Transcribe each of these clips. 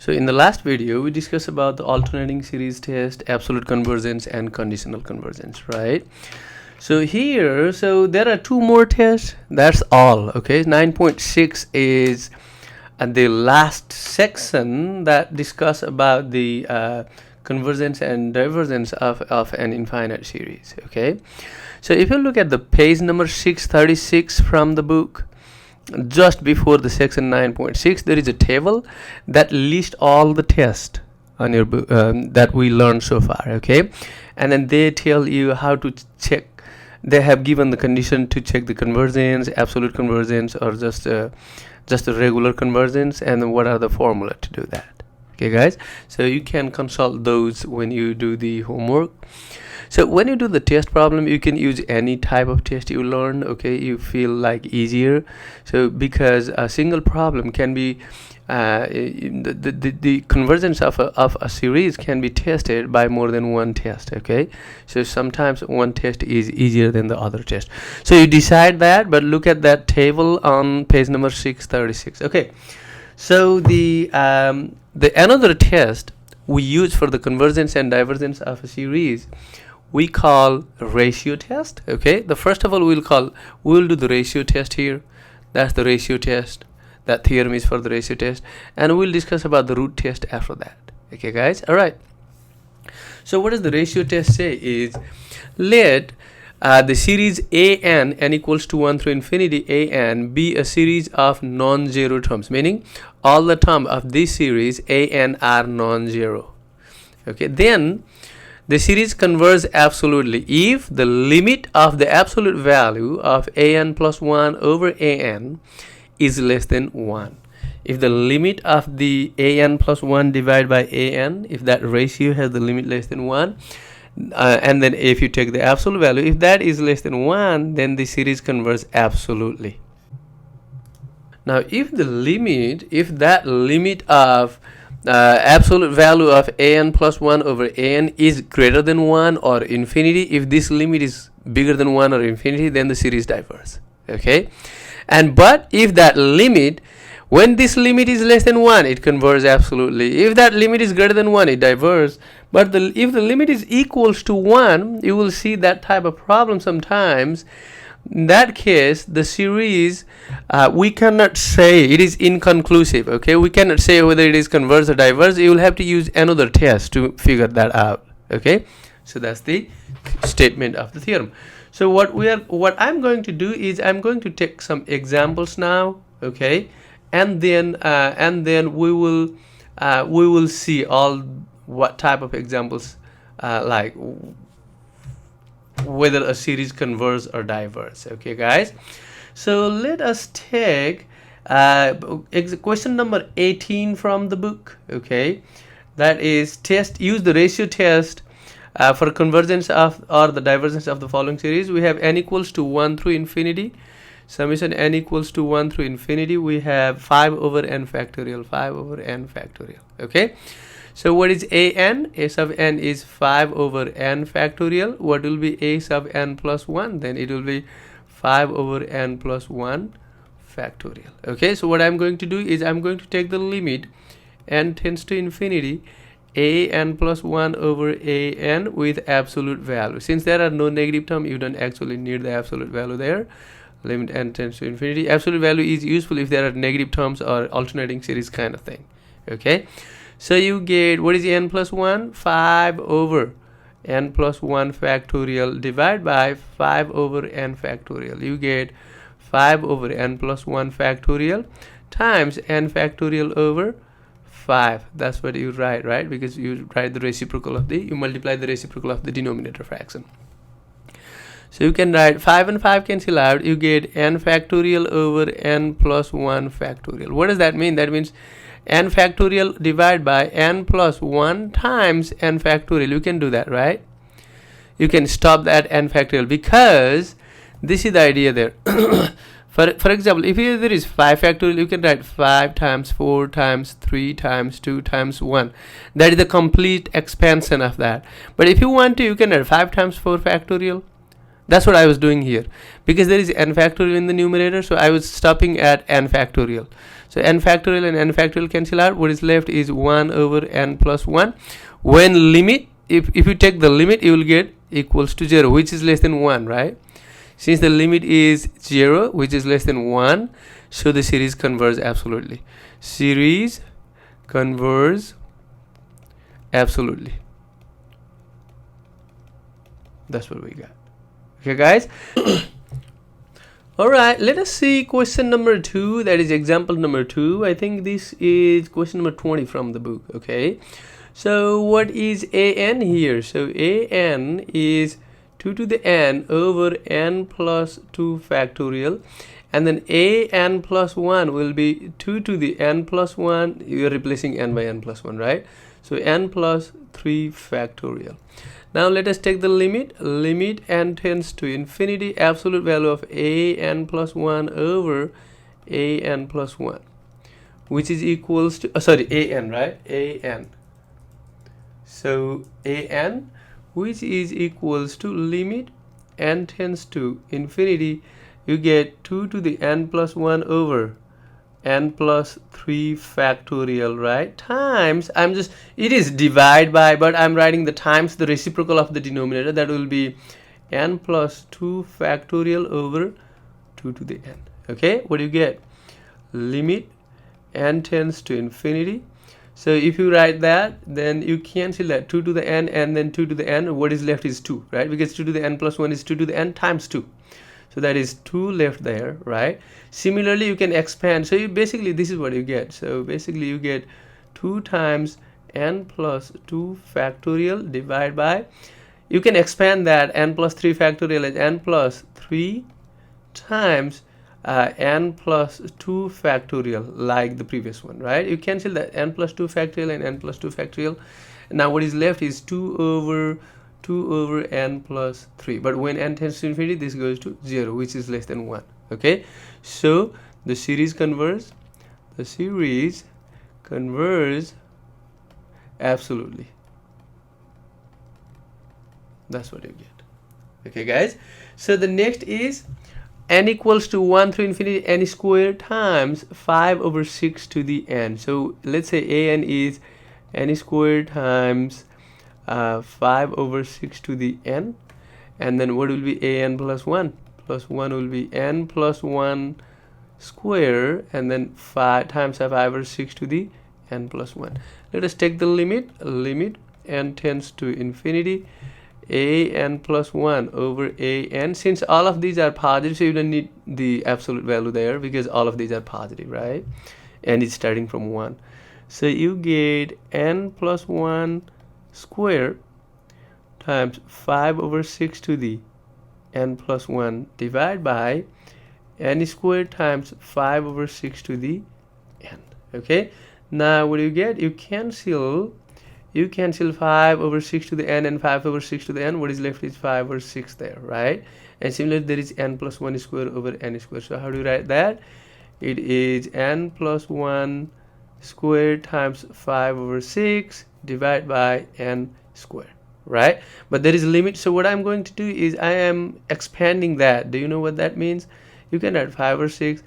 So in the last video, we discussed about the alternating series test, absolute convergence, and conditional convergence, right? So here, there are two more tests. That's all, okay? 9.6 is the last section that discuss about the convergence and divergence of an infinite series, okay? So if you look at the page number 636 from the book, just before the section 9.6, there is a table that lists all the tests on your book that we learned so far, okay? And then they tell you how to check. They have given the condition to check the convergence, absolute convergence, or just a regular convergence, and then what are the formula to do that. Okay, guys, so you can consult those when you do the homework. So when you do the test problem, you can use any type of test you learn, okay? You feel like easier. So because a single problem can be the convergence of a series can be tested by more than one test, okay? So sometimes one test is easier than the other test. So you decide that, but look at that table on page number 636. Okay, so the another test we use for the convergence and divergence of a series we call ratio test, okay? The first of all we'll do the ratio test here. That's the ratio test. That theorem is for the ratio test, and we'll discuss about the root test after that. Okay, guys? All right. So what does the ratio test say is, let the series n equals to 1 through infinity an be a series of non-zero terms, meaning all the terms of this series an are non-zero. Okay, then the series converges absolutely if the limit of the absolute value of an plus 1 over an is less than 1. If the limit of the an plus 1 divided by an, if that ratio has the limit less than 1, and then if you take the absolute value, if that is less than 1, then the series converges absolutely. Now if that limit of absolute value of an plus 1 over an is greater than 1 or infinity, if this limit is bigger than 1 or infinity, then the series diverges, okay? But if that limit, when this limit is less than 1, it converges absolutely. If that limit is greater than 1, it diverges. But if the limit is equals to 1, you will see that type of problem sometimes. In that case, the series, we cannot say, it is inconclusive, okay? We cannot say whether it is converged or diverged. You will have to use another test to figure that out, okay? So that's the statement of the theorem. So what I'm going to do is I'm going to take some examples now, okay? And then we will see all what type of examples, like whether a series converges or diverges, okay, guys? So let us take question number 18 from the book, okay? That is use the ratio test for convergence of or the divergence of the following series. We have n equals to 1 through infinity. Summation n equals to 1 through infinity. We have 5 over n factorial, 5 over n factorial, okay? So what is an? A sub n is 5 over n factorial. What will be a sub n plus 1? Then it will be 5 over n plus 1 factorial, okay? So what I'm going to do is I'm going to take the limit n tends to infinity, a n plus 1 over a n with absolute value. Since there are no negative term, you don't actually need the absolute value there. Limit n tends to infinity. Absolute value is useful if there are negative terms or alternating series kind of thing, okay? So you get, what is n plus 1? 5 over n plus 1 factorial divided by 5 over n factorial. You get 5 over n plus 1 factorial times n factorial over 5. That's what you write, right? Because you write the reciprocal of you multiply the reciprocal of the denominator fraction. So you can write 5 and 5 cancel out. You get n factorial over n plus 1 factorial. What does that mean? That means n factorial divided by n plus 1 times n factorial. You can do that, right? You can stop that n factorial because this is the idea there. For example, if there is 5 factorial, you can write 5 times 4 times 3 times 2 times 1. That is the complete expansion of that. But if you want to, you can write 5 times 4 factorial. That's what I was doing here, because there is n factorial in the numerator, so I was stopping at n factorial. So n factorial and n factorial cancel out. What is left is 1 over n plus 1. When limit, if you take the limit, you will get equals to 0, which is less than 1, right? Since the limit is 0, which is less than 1, so the series converges absolutely. Series converges absolutely. That's what we got. Okay, guys. All right, let us see question number 2. That is example number 2. I think this is question number 20 from the book. Okay, so what is an here? So an is 2 to the n over n plus 2 factorial, and then an plus 1 will be 2 to the n plus 1. You are replacing n by n plus 1, right? So n plus 3 factorial. Now let us take the limit. Limit n tends to infinity, absolute value of an plus 1 over an plus 1, which is equals to an, right? An. So an, which is equals to limit n tends to infinity, you get 2 to the n plus 1 over n plus 3 factorial, right? Times, it is divide by, but I'm writing the times the reciprocal of the denominator. That will be n plus 2 factorial over 2 to the n. Okay, what do you get? Limit n tends to infinity. So if you write that, then you cancel that 2 to the n and then 2 to the n. What is left is 2, right? Because 2 to the n plus 1 is 2 to the n times 2. So that is 2 left there, right? Similarly, you can expand. So basically, this is what you get. So basically, you get 2 times n plus 2 factorial divided by, you can expand that n plus 3 factorial as n plus 3 times n plus 2 factorial, like the previous one, right? You cancel that n plus 2 factorial and n plus 2 factorial. Now what is left is 2 over n plus 3, but when n tends to infinity, this goes to 0, which is less than 1. Okay, so the series converges absolutely. That's what you get. Okay, guys, so the next is n equals to 1 through infinity n squared times 5 over 6 to the n. So let's say an is n squared times 5 over 6 to the n, and then what will be an plus 1? Plus 1 will be n plus 1 square, and then 5 times 5 over 6 to the n plus 1. Let us take the limit. Limit n tends to infinity, an plus 1 over an. Since all of these are positive, so you don't need the absolute value there, because all of these are positive, right? And it's starting from 1. So you get n plus 1 square times 5 over 6 to the n plus 1 divided by n squared times 5 over 6 to the n. Okay, now what do you get? You cancel 5 over 6 to the n and 5 over 6 to the n. What is left is 5 over 6 there, right? And similarly, there is n plus 1 square over n square. So how do you write that? It is n plus 1 squared times 5 over 6 divided by n squared, right? But there is a limit, so what I'm going to do is I am expanding that. Do you know what that means? You can add 5 over 6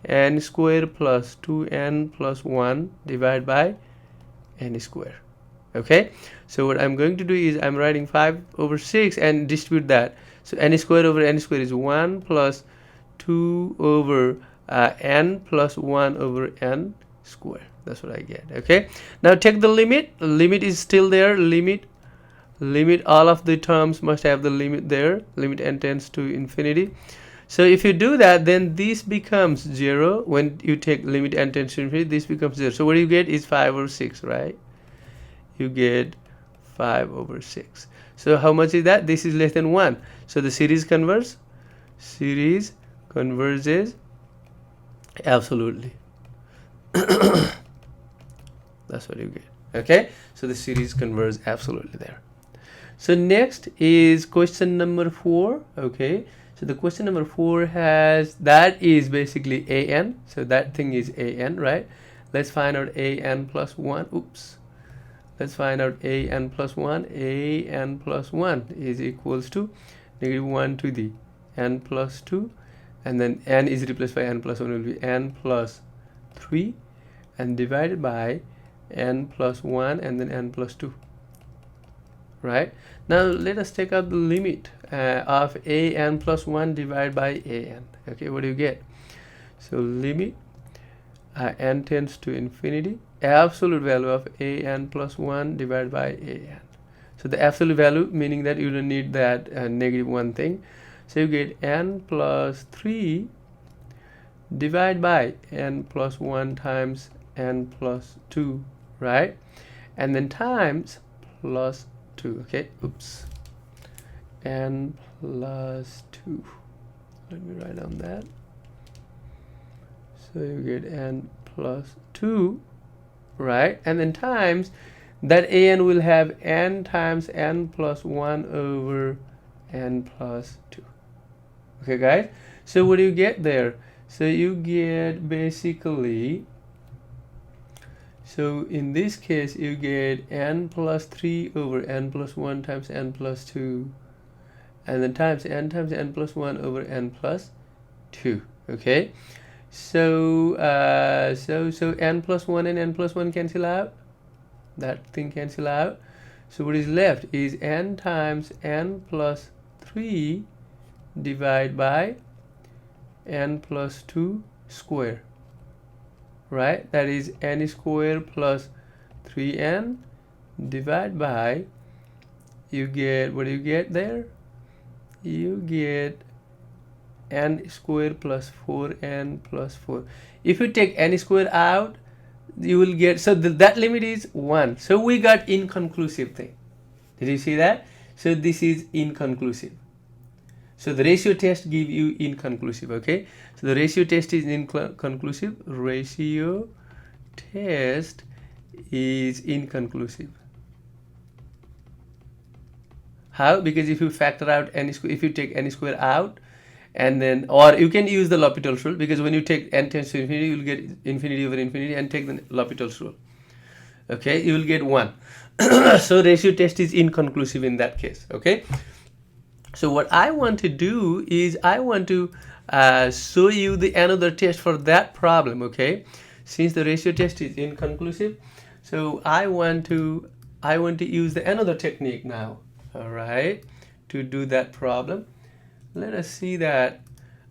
n squared plus 2n plus 1 divided by n squared. Okay, so what I'm going to do is I'm writing 5 over 6 and distribute that. So n squared over n squared is 1 plus 2 over n plus 1 over n squared. That's what I get. Okay, now take the limit. Limit is still there. Limit all of the terms must have the limit there. Limit n tends to infinity. So if you do that, then this becomes 0. When you take limit n tends to infinity, this becomes 0. So what you get is 5 over 6, right? You get 5 over 6. So how much is that? This is less than 1. So the series converges. Series converges absolutely. That's what you get. Okay, so the series converges absolutely there. So next is question number 4. Okay, so the question number 4 has, that is basically an. So that thing is an, right? Let's find out an plus 1. Oops. Let's find out an plus 1. An plus 1 is equals to, negative 1 to the n plus 2, and then n is replaced by n plus 1 will be n plus 3, and divided by n plus 1 and then n plus 2. Right, now let us take out the limit of a n plus 1 divided by a n. Okay, what do you get? So limit n tends to infinity, absolute value of a n plus 1 divided by a n. So the absolute value, meaning that you don't need that negative 1 thing. So you get n plus 3 divided by n plus 1 times n plus 2, right? And then times plus 2. Okay, oops, n plus 2. Let me write down that. So you get n plus 2, right? And then times that an will have n times n plus 1 over n plus 2. Okay, guys, so what do you get there? So you get basically, so in this case you get n plus 3 over n plus 1 times n plus 2, and then times n plus 1 over n plus 2. Okay, so so n plus 1 and n plus 1 cancel out, that thing cancel out. So what is left is n times n plus 3 divided by n plus 2 square, right? That is n square plus 3n divided by, you get, what do you get there? You get n square plus 4n plus 4. If you take n square out, you will get, so that limit is 1. So we got inconclusive thing. Did you see that? So this is inconclusive. So the ratio test give you inconclusive. Okay, so the ratio test is inconclusive. Ratio test is inconclusive. How? Because if you factor out n square, if you take n square out, and then, or you can use the L'Hopital's rule, because when you take n tends to infinity, you will get infinity over infinity, and take the L'Hopital's rule. Okay, you will get 1. So ratio test is inconclusive in that case. Okay, so what I want to do is I want to show you the another test for that problem. Okay, since the ratio test is inconclusive, so I want to use the another technique now. All right, to do that problem. Let us see that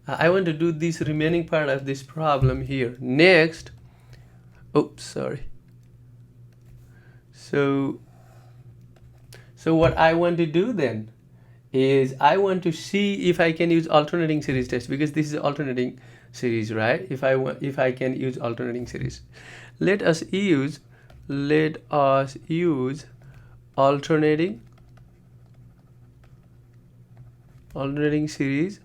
I want to do this remaining part of this problem here next. Oops, sorry. So what I want to do then is I want to see if I can use alternating series test, because this is alternating series, right? If I can use alternating series, let us use alternating series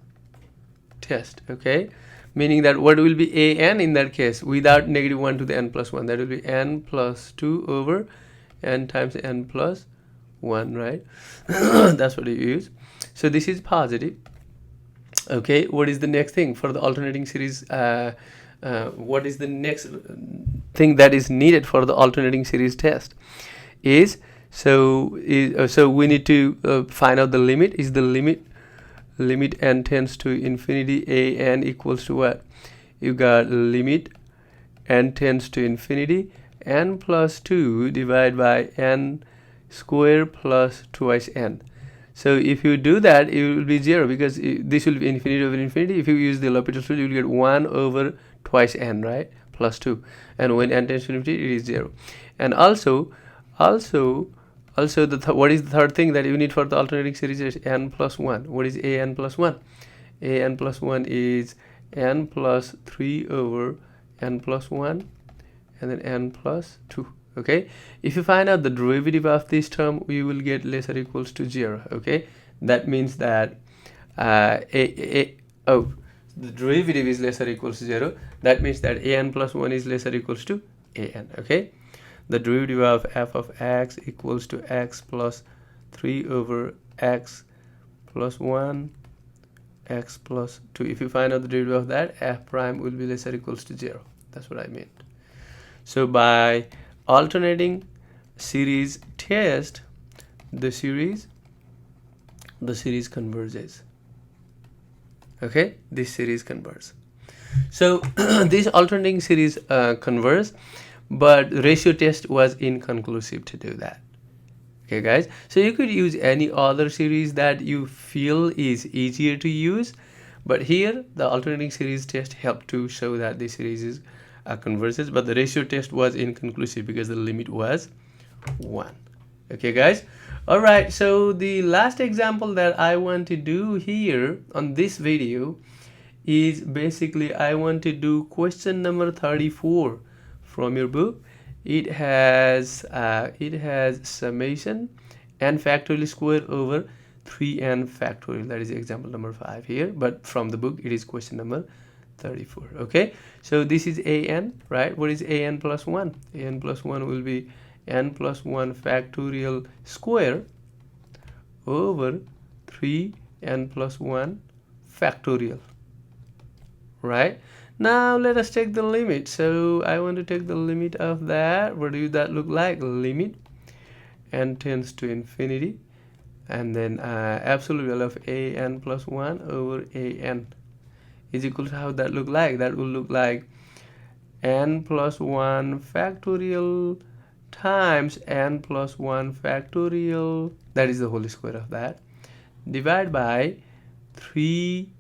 test. Okay, meaning that what will be an in that case without negative 1 to the n plus 1, that will be n plus 2 over n times n plus 1, right? That's what you use. So this is positive. Okay, what is the next thing for the alternating series? What is the next thing that is needed for the alternating series test? Is so we need to find out the limit. Is the limit n tends to infinity, a n equals to what? You got limit n tends to infinity, n plus 2 divided by n square plus twice n. So if you do that, it will be 0, because this will be infinity over infinity. If you use the L'Hopital's rule, you will get 1 over twice n, right? Plus 2. And when n tends to infinity, it is 0. And also what is the third thing that you need for the alternating series? Is n plus 1. What is a n plus 1? A n plus 1 is n plus 3 over n plus 1, and then n plus 2. Okay, if you find out the derivative of this term, we will get less or equals to 0. Okay, that means that the derivative is less or equals to 0. That means that a n plus 1 is less or equals to a n. Okay, the derivative of f of x equals to x plus 3 over x plus 1 x plus 2. If you find out the derivative of that, f prime will be less or equals to 0. That's what I meant. So by alternating series test, the series the series converges. Okay, this series converges. So this alternating series converges, but ratio test was inconclusive to do that. Okay guys, so you could use any other series that you feel is easier to use, but here the alternating series test helped to show that the series is converges, but the ratio test was inconclusive because the limit was 1. Okay guys, all right, so the last example that I want to do here on this video is basically I want to do question number 34 from your book. It has summation n factorial square over 3n factorial. That is example number 5 here, but from the book it is question number 34. Okay, so this is an, right? What is an plus 1? An plus 1 will be n plus 1 factorial square over 3n plus 1 factorial, right? Now let us take the limit. So I want to take the limit of that. What does that look like? Limit n tends to infinity, and then absolute value of an plus 1 over an is equal to, how that look like? That will look like n plus 1 factorial times n plus 1 factorial, that is the whole square of that, divide by 3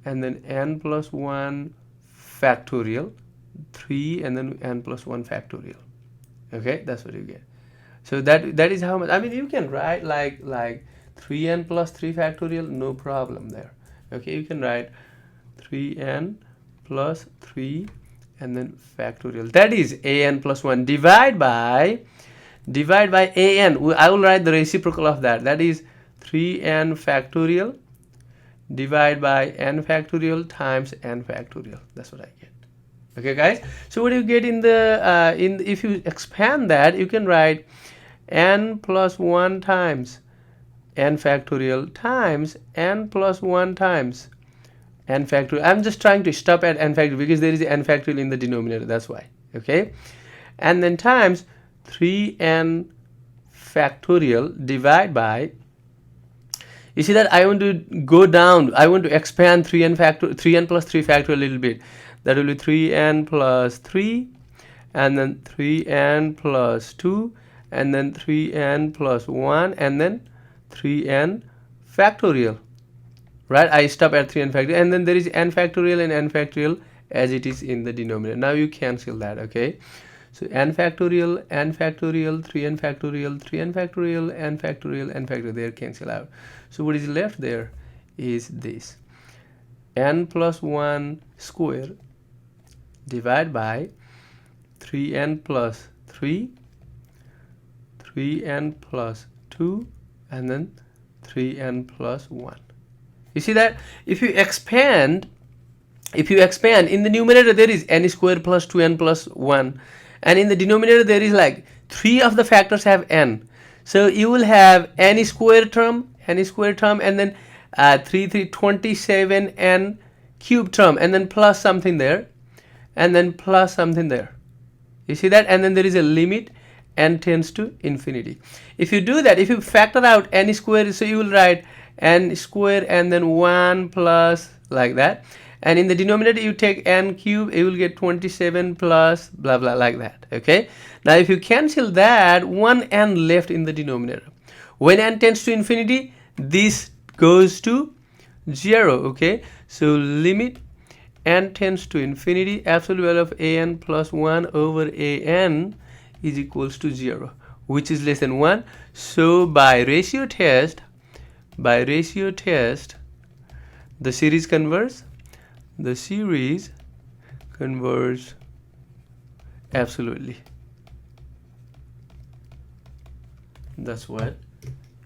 and then n plus 1 factorial, 3 and then n plus 1 factorial. Okay, that's what you get. So that is how much. I mean, you can write like 3n plus 3 factorial, no problem there. Okay, you can write 3n plus 3 and then factorial, that is an plus 1, divide by an. I will write the reciprocal of that, that is 3n factorial divide by n factorial times n factorial. That's what I get. Okay guys, so what do you get in the if you expand that, you can write n plus 1 times n factorial times n plus 1 times n factorial. I'm just trying to stop at n factorial because there is n factorial in the denominator, that's why. Okay, and then times 3n factorial divide by, you see that I want to go down, I want to expand 3n plus 3 factorial a little bit. That will be 3n plus 3 and then 3n plus 2 and then 3n plus 1 and then 3n factorial, right? I stop at 3n factorial, and then there is n factorial and n factorial as it is in the denominator. Now you cancel that. Okay, so n factorial, 3n factorial, 3n factorial, n factorial, they cancel out. So what is left there is this n plus 1 square divided by 3n plus 3, 3n plus 2 and then 3n plus 1. You see that if you expand in the numerator there is n square plus 2n plus 1, and in the denominator there is like 3 of the factors have n, so you will have n square term and then 27n cube term and then plus something there and then plus something there. You see that, and then there is a limit n tends to infinity. If you do that, if you factor out n square, so you will write n square and then 1 plus like that, and in the denominator you take n cube, you will get 27 plus blah blah like that. Okay, now if you cancel that, one n left in the denominator. When n tends to infinity, this goes to 0. Okay, so limit n tends to infinity, absolute value of an plus 1 over an is equals to 0, which is less than 1. So by ratio test, the series converges. The series converges absolutely. That's what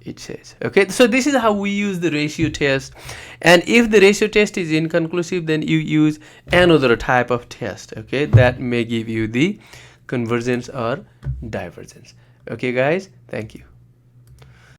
it says. Okay, so this is how we use the ratio test, and if the ratio test is inconclusive, then you use another type of test, okay, that may give you the convergence or divergence. Okay guys, thank you.